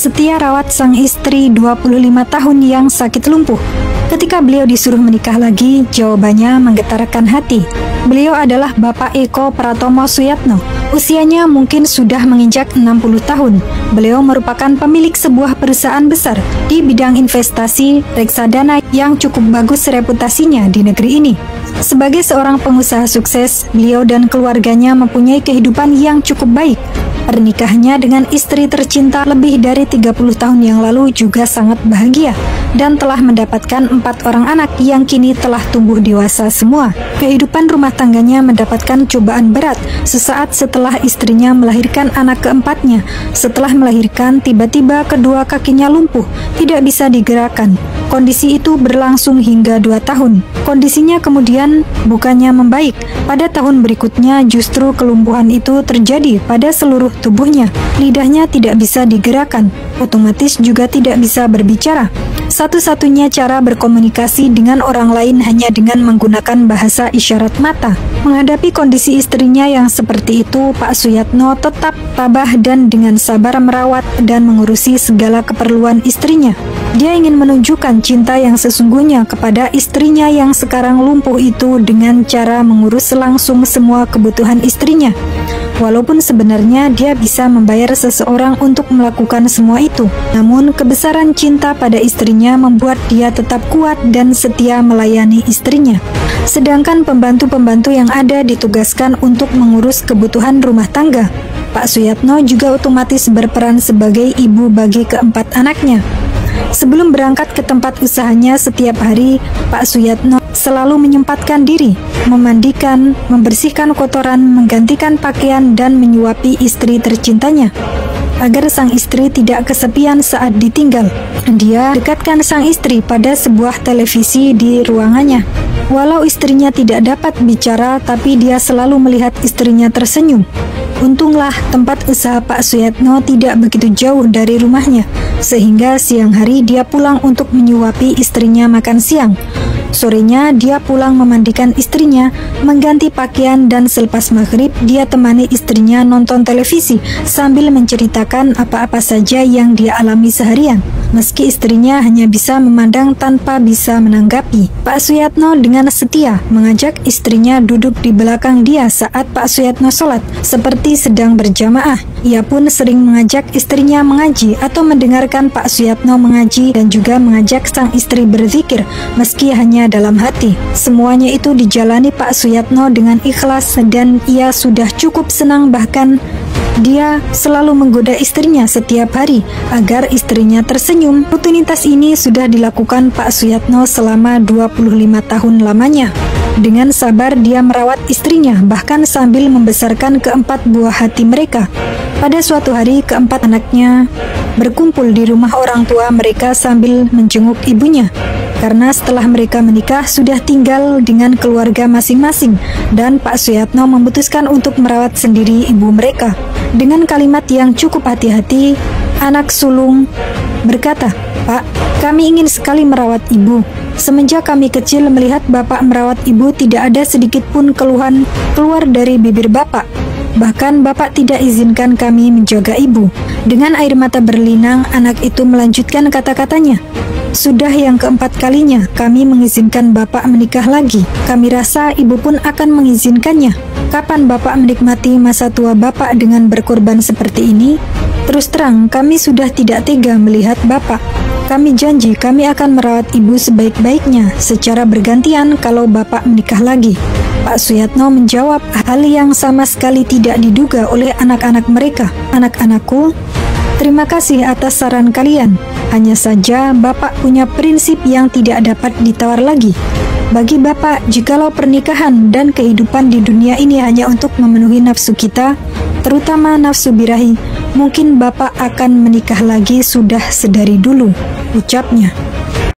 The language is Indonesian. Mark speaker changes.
Speaker 1: setia rawat sang istri 25 tahun yang sakit lumpuh. Ketika beliau disuruh menikah lagi, jawabannya menggetarkan hati. Beliau adalah Bapak Eko Pratomo Suyatno. Usianya mungkin sudah menginjak 60 tahun. Beliau merupakan pemilik sebuah perusahaan besar di bidang investasi reksadana yang cukup bagus reputasinya di negeri ini. Sebagai seorang pengusaha sukses, beliau dan keluarganya mempunyai kehidupan yang cukup baik. Pernikahannya dengan istri tercinta lebih dari 30 tahun yang lalu juga sangat bahagia dan telah mendapatkan 4 orang anak yang kini telah tumbuh dewasa semua. Kehidupan rumah tangganya mendapatkan cobaan berat sesaat setelah istrinya melahirkan anak keempatnya. Setelah melahirkan, tiba-tiba kedua kakinya lumpuh, tidak bisa digerakkan. Kondisi itu berlangsung hingga 2 tahun. Kondisinya kemudian bukannya membaik. Pada tahun berikutnya justru kelumpuhan itu terjadi pada seluruh tubuhnya. Lidahnya tidak bisa digerakkan, otomatis juga tidak bisa berbicara. Satu-satunya cara berkomunikasi dengan orang lain hanya dengan menggunakan bahasa isyarat mata. Menghadapi kondisi istrinya yang seperti itu, Pak Suyatno tetap tabah dan dengan sabar merawat dan mengurusi segala keperluan istrinya. Dia ingin menunjukkan cinta yang sesungguhnya kepada istrinya yang sekarang lumpuh itu dengan cara mengurus langsung semua kebutuhan istrinya. Walaupun sebenarnya dia bisa membayar seseorang untuk melakukan semua itu, namun kebesaran cinta pada istrinya membuat dia tetap kuat dan setia melayani istrinya. Sedangkan pembantu-pembantu yang ada ditugaskan untuk mengurus kebutuhan rumah tangga. Pak Suyatno juga otomatis berperan sebagai ibu bagi keempat anaknya. Sebelum berangkat ke tempat usahanya setiap hari, Pak Suyatno selalu menyempatkan diri, memandikan, membersihkan kotoran, menggantikan pakaian, dan menyuapi istri tercintanya. Agar sang istri tidak kesepian saat ditinggal, dia dekatkan sang istri pada sebuah televisi di ruangannya. Walau istrinya tidak dapat bicara, tapi dia selalu melihat istrinya tersenyum. Untunglah tempat usaha Pak Suyatno tidak begitu jauh dari rumahnya, sehingga siang hari dia pulang untuk menyuapi istrinya makan siang. Sorenya dia pulang memandikan istrinya, mengganti pakaian, dan selepas maghrib dia temani istrinya nonton televisi sambil menceritakan apa-apa saja yang dia alami seharian. Meski istrinya hanya bisa memandang tanpa bisa menanggapi, Pak Suyatno dengan setia mengajak istrinya duduk di belakang dia saat Pak Suyatno sholat, seperti sedang berjamaah. Ia pun sering mengajak istrinya mengaji atau mendengarkan Pak Suyatno mengaji dan juga mengajak sang istri berzikir, meski hanya dalam hati. Semuanya itu dijalani Pak Suyatno dengan ikhlas dan ia sudah cukup senang, bahkan dia selalu menggoda istrinya setiap hari agar istrinya tersenyum. Rutinitas ini sudah dilakukan Pak Suyatno selama 25 tahun lamanya. Dengan sabar dia merawat istrinya, bahkan sambil membesarkan keempat buah hati mereka. Pada suatu hari, keempat anaknya berkumpul di rumah orang tua mereka sambil menjenguk ibunya. Karena setelah mereka menikah sudah tinggal dengan keluarga masing-masing, dan Pak Suyatno memutuskan untuk merawat sendiri ibu mereka. Dengan kalimat yang cukup hati-hati, anak sulung berkata, "Pak, kami ingin sekali merawat ibu. Semenjak kami kecil melihat Bapak merawat ibu, tidak ada sedikit pun keluhan keluar dari bibir Bapak. Bahkan Bapak tidak izinkan kami menjaga ibu." Dengan air mata berlinang, anak itu melanjutkan kata-katanya, "Sudah yang keempat kalinya kami mengizinkan Bapak menikah lagi. Kami rasa ibu pun akan mengizinkannya. Kapan Bapak menikmati masa tua Bapak dengan berkorban seperti ini? Terus terang, kami sudah tidak tega melihat Bapak. Kami janji kami akan merawat ibu sebaik-baiknya secara bergantian kalau Bapak menikah lagi." Pak Suyatno menjawab hal yang sama sekali tidak diduga oleh anak-anak mereka. "Anak-anakku, terima kasih atas saran kalian. Hanya saja Bapak punya prinsip yang tidak dapat ditawar lagi. Bagi Bapak, jikalau pernikahan dan kehidupan di dunia ini hanya untuk memenuhi nafsu kita, terutama nafsu birahi, mungkin Bapak akan menikah lagi sudah sedari dulu," ucapnya.